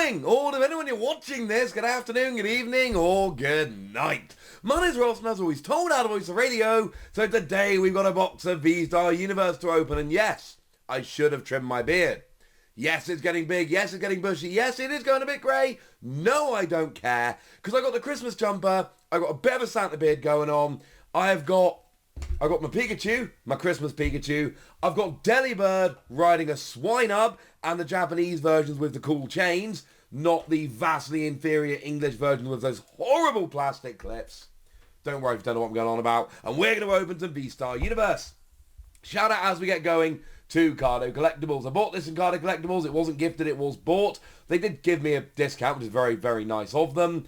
morning, or depending when you're watching this, good afternoon, good evening, or good night. My name's Ross, and as always, told out of voice of radio, so today we've got a box of VSTAR Universe to open, and yes, I should have trimmed my beard. Yes, it's getting big, yes, it's getting bushy, yes, it is going a bit grey. No, I don't care, because I got the Christmas jumper, I got a bit of a Santa beard going on, I've got my Pikachu, my Christmas Pikachu. I've got Delibird riding a Swinub and the Japanese versions with the cool chains, not the vastly inferior English version with those horrible plastic clips. Don't worry if you don't know what I'm going on about. And we're going to open some VSTAR Universe. Shout out as we get going to Kado Collectables. I bought this in Kado Collectables. It wasn't gifted, it was bought. They did give me a discount, which is very, very nice of them.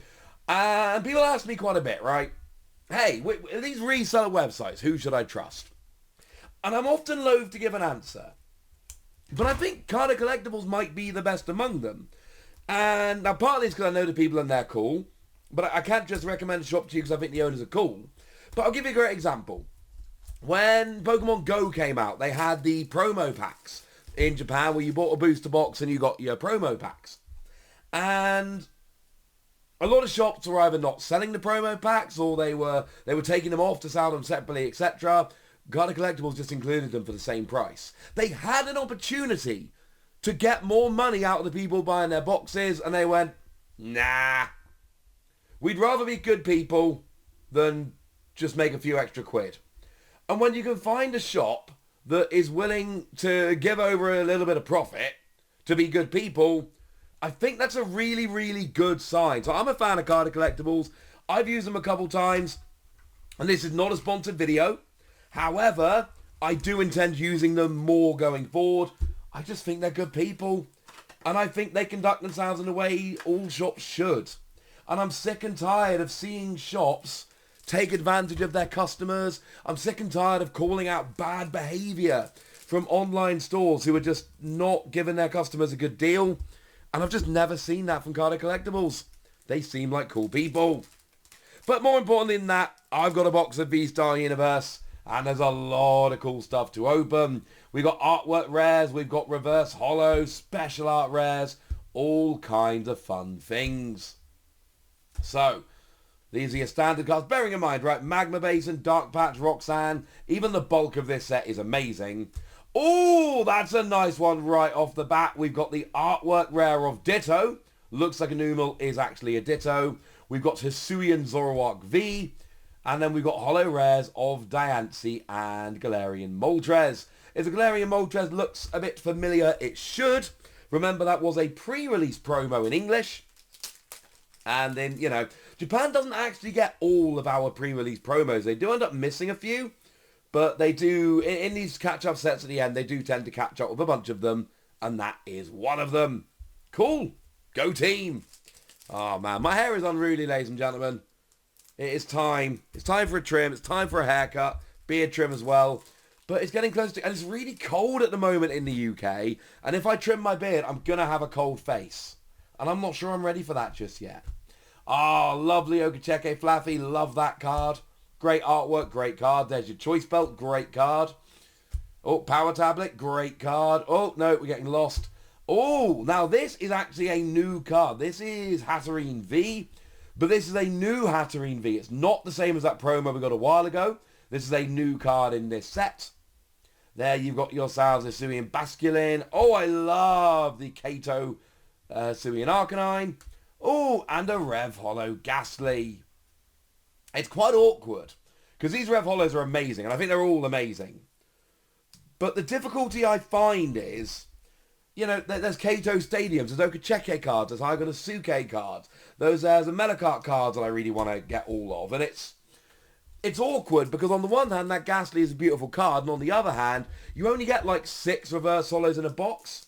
And people ask me quite a bit, right? Hey, these reseller websites, who should I trust? And I'm often loath to give an answer. But I think Kado Collectables might be the best among them. And now partly it's because I know the people and they're cool. But I can't just recommend a shop to you because I think the owners are cool. But I'll give you a great example. When Pokemon Go came out, they had the promo packs in Japan where you bought a booster box and you got your promo packs. And a lot of shops were either not selling the promo packs or they were taking them off to sell them separately, etc. Kado Collectables just included them for the same price. They had an opportunity to get more money out of the people buying their boxes, and they went, nah. We'd rather be good people than just make a few extra quid. And when you can find a shop that is willing to give over a little bit of profit to be good people, I think that's a really, really good sign. So I'm a fan of Kado Collectables. I've used them a couple times, and this is not a sponsored video. However, I do intend using them more going forward. I just think they're good people, and I think they conduct themselves in a way all shops should. And I'm sick and tired of seeing shops take advantage of their customers. I'm sick and tired of calling out bad behaviour from online stores who are just not giving their customers a good deal. And I've just never seen that from Kado Collectables. They seem like cool people. But more importantly than that, I've got a box of VSTAR Universe, and there's a lot of cool stuff to open. We've got artwork rares, we've got reverse holo, special art rares, all kinds of fun things. So, these are your standard cards. Bearing in mind, right, Magma Basin, Dark Patch, Roxanne, even the bulk of this set is amazing. Oh, that's a nice one right off the bat. We've got the artwork rare of Ditto. Looks like a Numel, is actually a Ditto. We've got Hisuian Zoroark V. And then we've got holo rares of Diancie and Galarian Moltres. If the Galarian Moltres looks a bit familiar, it should. Remember, that was a pre-release promo in English. And then, you know, Japan doesn't actually get all of our pre-release promos. They do end up missing a few. But they do, in these catch-up sets at the end, they do tend to catch up with a bunch of them. And that is one of them. Cool. Go team. Oh, man. My hair is unruly, ladies and gentlemen. It is time. It's time for a trim. It's time for a haircut. Beard trim as well. But it's getting close to... And it's really cold at the moment in the UK. And if I trim my beard, I'm going to have a cold face. And I'm not sure I'm ready for that just yet. Oh, lovely Okacheke Flaffy. Love that card. Great artwork, great card. There's your Choice Belt, great card. Oh, Power Tablet, great card. Oh, no, we're getting lost. Oh, now this is actually a new card. This is Hatterene V, but this is a new Hatterene V. It's not the same as that promo we got a while ago. This is a new card in this set. There you've got yourselves a Hisuian Basculin. Oh, I love the Kato Hisuian Arcanine. Oh, and a Rev Holo Ghastly. It's quite awkward, because these Rev Holos are amazing, and I think they're all amazing. But the difficulty I find is, you know, there's Kato Stadiums, there's Okacheke cards, there's Haganosuke cards, there's a Melakart cards that I really want to get all of, and it's awkward, because on the one hand, that Ghastly is a beautiful card, and on the other hand, you only get like 6 reverse holos in a box.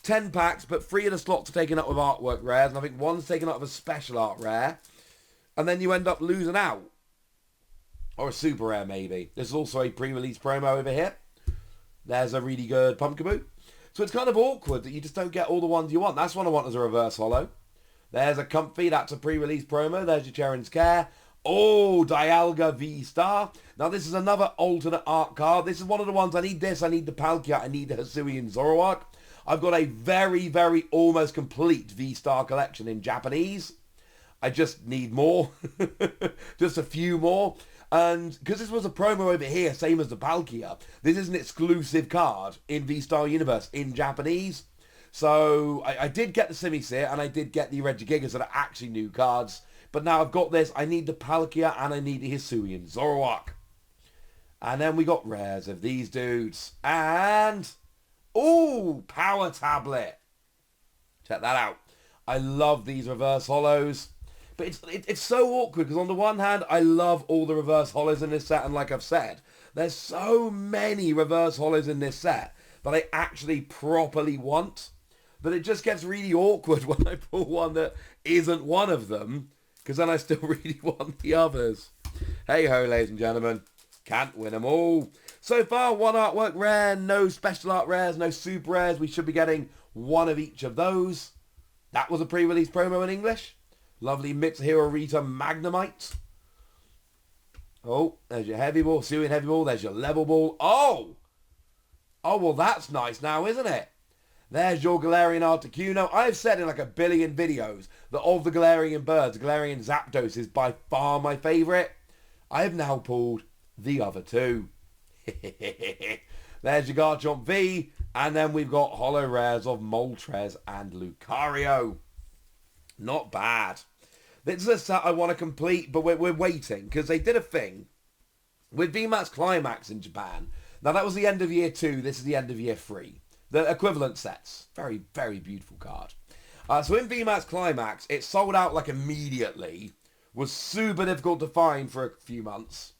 10 packs, but 3 of the slots are taken up with artwork rares, and I think 1's taken up with a special art rare. And then you end up losing out. Or a super rare, maybe. There's also a pre-release promo over here. There's a really good Pumpkaboo. So it's kind of awkward that you just don't get all the ones you want. That's one I want as a reverse holo. There's a Comfy. That's a pre-release promo. There's your Cheren's Care. Oh, Dialga V-Star. Now, this is another alternate art card. This is one of the ones, I need this, I need the Palkia, I need the Hisuian Zoroark. I've got a very, very almost complete V-Star collection in Japanese. I just need more. Just a few more. And because this was a promo over here, same as the Palkia, this is an exclusive card in V-Star Universe in Japanese. So I did get the Simisear and I did get the Regigigas that are actually new cards. But now I've got this. I need the Palkia and I need the Hisuian Zoroark. And then we got rares of these dudes. And, ooh, Power Tablet. Check that out. I love these reverse holos. But it's so awkward because on the one hand, I love all the reverse holos in this set. And like I've said, there's so many reverse holos in this set that I actually properly want. But it just gets really awkward when I pull one that isn't one of them. Because then I still really want the others. Hey ho, ladies and gentlemen. Can't win them all. So far, one artwork rare, no special art rares, no super rares. We should be getting one of each of those. That was a pre-release promo in English. Lovely Mix Hero Rita Magnemite. Oh, there's your heavy ball, Hisuian heavy ball. There's your level ball. Oh! Oh, well, that's nice now, isn't it? There's your Galarian Articuno. I've said in like a billion videos that of the Galarian birds, Galarian Zapdos is by far my favourite. I have now pulled the other two. There's your Garchomp V. And then we've got holo rares of Moltres and Lucario. Not bad. This is a set I want to complete, but we're waiting because they did a thing with VMAX Climax in Japan. Now, that was the end of year 2. This is the end of year 3. The equivalent sets. Very, very beautiful card. So in VMAX Climax, it sold out like immediately. Was super difficult to find for a few months.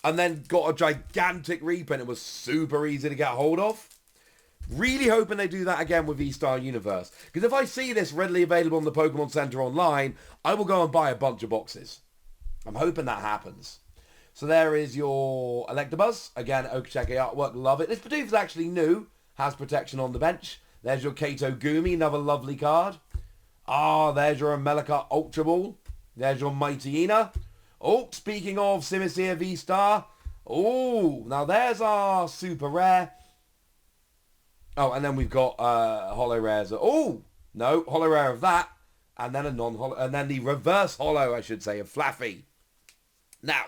And then got a gigantic reprint. It was super easy to get hold of. Really hoping they do that again with VSTAR Universe. Because if I see this readily available on the Pokemon Center online, I will go and buy a bunch of boxes. I'm hoping that happens. So there is your Electabuzz. Again, Okacheke artwork. Love it. This Bidoof is actually new. Has protection on the bench. There's your Kato Gumi. Another lovely card. Ah, there's your Amelika Ultra Ball. There's your Mighty Ina. Oh, speaking of Simisear V-Star. Oh, now there's our super rare. Oh, and then we've got holo rares. Oh, no, holo rare of that. And then a non-holo, and then the reverse holo, I should say, of Flaffy. Now,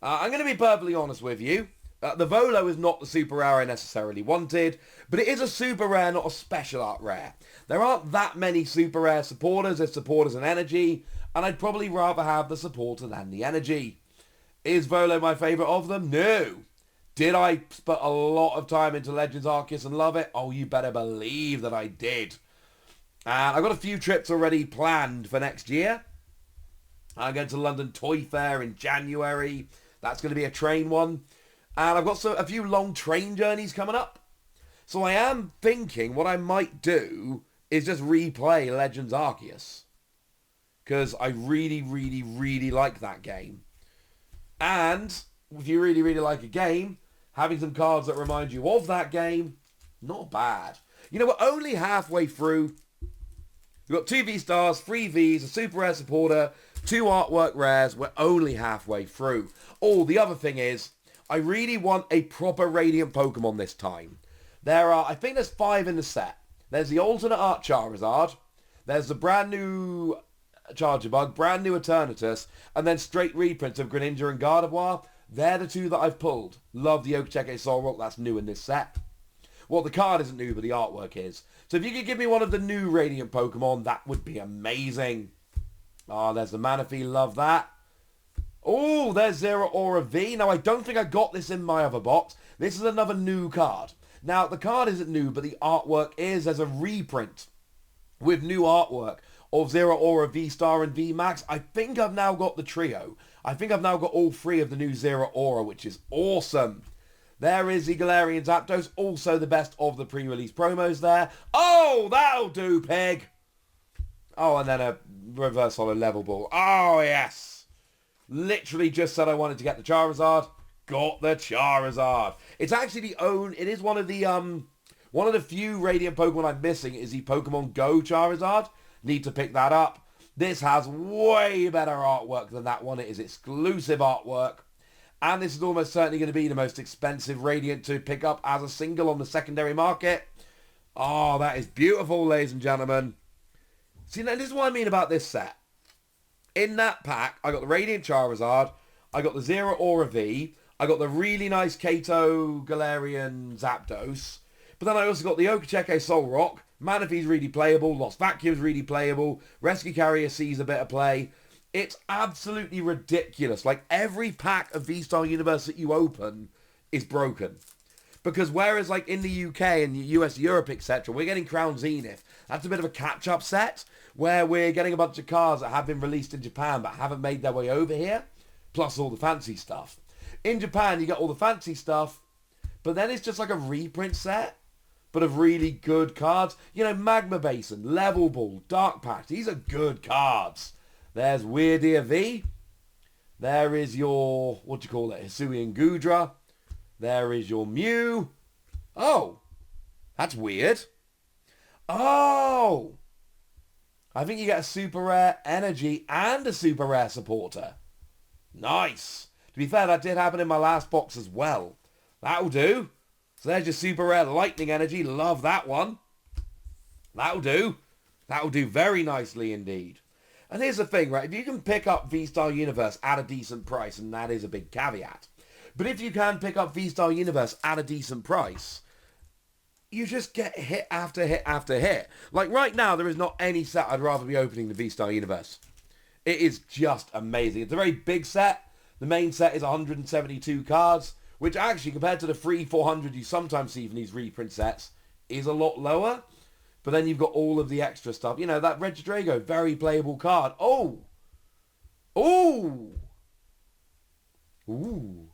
I'm going to be perfectly honest with you. The Volo is not the super rare I necessarily wanted, but it is a super rare, not a special art rare. There aren't that many super rare supporters. There's supporters and energy, and I'd probably rather have the supporter than the energy. Is Volo my favourite of them? No. Did I put a lot of time into Legends Arceus and love it? Oh, you better believe that I did. And I've got a few trips already planned for next year. I'm going to London Toy Fair in January. That's going to be a train one. And I've got a few long train journeys coming up. So I am thinking what I might do is just replay Legends Arceus. Because I really, really, really like that game. And if you really, really like a game, having some cards that remind you of that game, not bad. You know, we're only halfway through. We've got 2 V-Stars, 3 Vs, a super rare supporter, 2 artwork rares. We're only halfway through. Oh, the other thing is, I really want a proper Radiant Pokemon this time. I think there's 5 in the set. There's the alternate art Charizard. There's the brand new Charjabug, brand new Eternatus, and then straight reprints of Greninja and Gardevoir. They're the 2 that I've pulled. Love the Okacheke Solrock, that's new in this set. Well, the card isn't new, but the artwork is. So if you could give me one of the new Radiant Pokemon, that would be amazing. Ah, there's the Manaphy, love that. Oh, there's Zero Aura V. Now, I don't think I got this in my other box. This is another new card. Now, the card isn't new, but the artwork is. There's a reprint with new artwork of Zero Aura, V-Star, and V-Max. I think I've now got the trio. I think I've now got all 3 of the new Zero Aura, which is awesome. There is the Galarian Zapdos, also the best of the pre-release promos there. Oh, that'll do, pig. Oh, and then a reverse holo level ball. Oh, yes. Literally just said I wanted to get the Charizard. Got the Charizard. It's actually it is one of the few Radiant Pokemon I'm missing is the Pokemon Go Charizard. Need to pick that up. This has way better artwork than that one. It is exclusive artwork. And this is almost certainly going to be the most expensive Radiant to pick up as a single on the secondary market. Oh, that is beautiful, ladies and gentlemen. See, now this is what I mean about this set. In that pack, I got the Radiant Charizard, I got the Zero Aura V, I got the really nice Kato Galarian Zapdos, but then I also got the Okacheke Soul Rock, Manaphy's really playable, Lost Vacuum's really playable, Rescue Carrier sees a bit of play. It's absolutely ridiculous. Like, every pack of V-Star Universe that you open is broken. Because whereas, like, in the UK and US, Europe, etc., we're getting Crown Zenith. That's a bit of a catch-up set, where we're getting a bunch of cards that have been released in Japan but haven't made their way over here, plus all the fancy stuff. In Japan, you get all the fancy stuff, but then it's just like a reprint set, but of really good cards. You know, Magma Basin, Level Ball, Dark Patch, these are good cards. There's Weirdeer V. There is your, what do you call it, Hisuian Gudra. There is your Mew. Oh, that's weird. Oh, I think you get a super rare energy and a super rare supporter. Nice. To be fair, that did happen in my last box as well. That'll do. So there's your super rare lightning energy. Love that one. That'll do. That'll do very nicely indeed. And here's the thing, right? If you can pick up V-Star Universe at a decent price, and that is a big caveat, but if you can pick up V-Star Universe at a decent price, you just get hit after hit after hit. Like right now, there is not any set I'd rather be opening than V-Star Universe. It is just amazing. It's a very big set. The main set is 172 cards, which actually, compared to the free 400 you sometimes see from these reprint sets, is a lot lower. But then you've got all of the extra stuff. You know, that Regidrago, very playable card. Oh! Ooh! Ooh.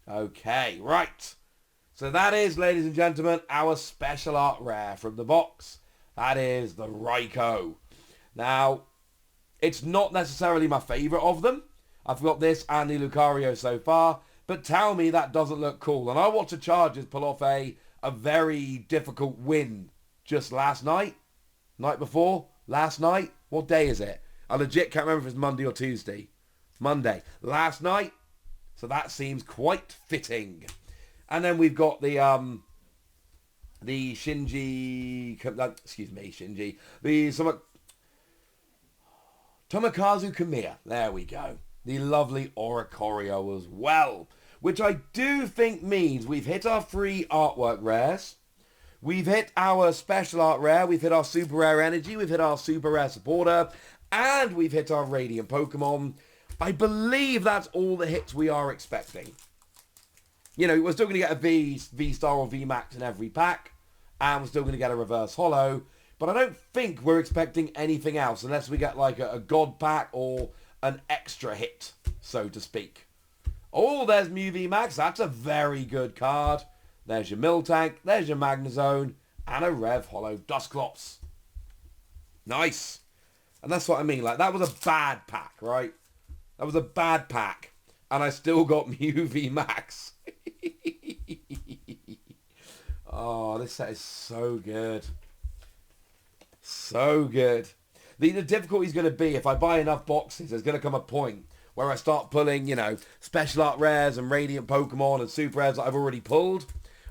Okay, right. So that is, ladies and gentlemen, our special art rare from the box. That is the Raikou. Now, it's not necessarily my favourite of them. I've got this and the Lucario so far. But tell me that doesn't look cool. And I watched the Chargers pull off a very difficult win just last night. Night before? Last night? What day is it? I legit can't remember if it's Monday or Tuesday. Monday. Last night. So that seems quite fitting. And then we've got the Shinji, the Tomokazu Kamiya. There we go. The lovely Oricorio as well. Which I do think means we've hit our free artwork rares. We've hit our special art rare. We've hit our super rare energy. We've hit our super rare supporter. And we've hit our radiant Pokemon. I believe that's all the hits we are expecting. You know, we're still going to get a V-Star or V-Max in every pack. And we're still going to get a reverse holo. But I don't think we're expecting anything else. Unless we get like a God pack or an extra hit, so to speak. Oh, there's Mew V-Max. That's a very good card. There's your Miltank. There's your Magnezone. And a Rev Holo Dusclops. Nice. And that's what I mean. Like, that was a bad pack, right? That was a bad pack. And I still got Mew V-Max. Oh, this set is so good. So good. The difficulty is going to be, if I buy enough boxes, there's going to come a point where I start pulling, you know, special art rares and radiant Pokemon and super rares that I've already pulled.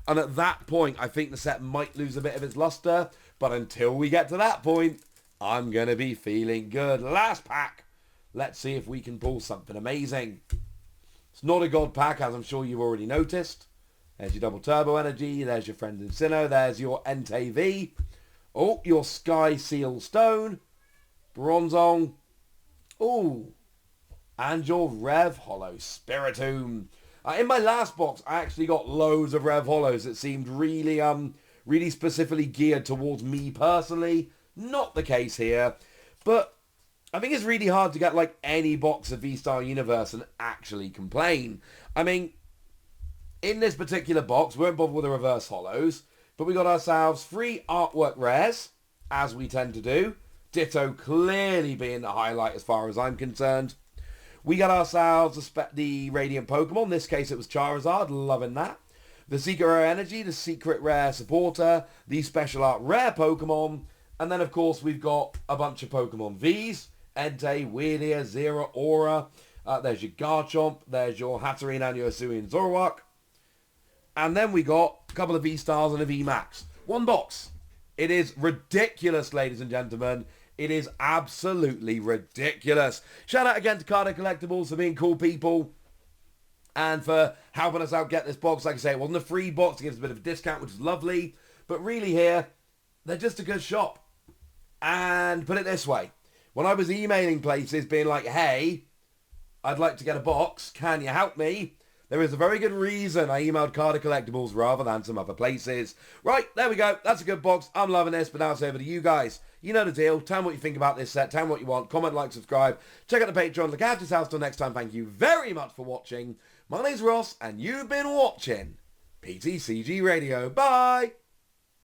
And at that point, I think the set might lose a bit of its luster. But until we get to that point, I'm going to be feeling good. Last pack. Let's see if we can pull something amazing. It's not a God pack, as I'm sure you've already noticed. There's your double turbo energy. There's your friend Incino. There's your Entei V. Oh, your Sky Seal Stone. Bronzong. Ooh. And your Rev Holo Spiritomb. In my last box, I actually got loads of Rev Holos that seemed really specifically geared towards me personally. Not the case here. But I think it's really hard to get like any box of V-Star Universe and actually complain. I mean, in this particular box, we won't bother with the reverse holos, but we got ourselves 3 artwork rares, as we tend to do. Ditto clearly being the highlight as far as I'm concerned. We got ourselves the Radiant Pokemon. In this case, it was Charizard. Loving that. The Secret Rare Energy, the Secret Rare Supporter, the Special Art Rare Pokemon. And then, of course, we've got a bunch of Pokemon Vs. Entei, Weirdeer, Zero Aura. There's your Garchomp. There's your Hatterene and your Hisuian Zoroark. And then we got a couple of V-Stars and a V-Max. One box. It is ridiculous, ladies and gentlemen. It is absolutely ridiculous. Shout out again to Kado Collectables for being cool people and for helping us out get this box. Like I say, it wasn't a free box. It gives us a bit of a discount, which is lovely. But really here, they're just a good shop. And put it this way. When I was emailing places being like, hey, I'd like to get a box. Can you help me? There is a very good reason I emailed Kado Collectables rather than some other places. Right, there we go. That's a good box. I'm loving this, but now it's over to you guys. You know the deal. Tell me what you think about this set. Tell me what you want. Comment, like, subscribe. Check out the Patreon. Look after yourselves till next time. Thank you very much for watching. My name's Ross, and you've been watching PTCG Radio. Bye!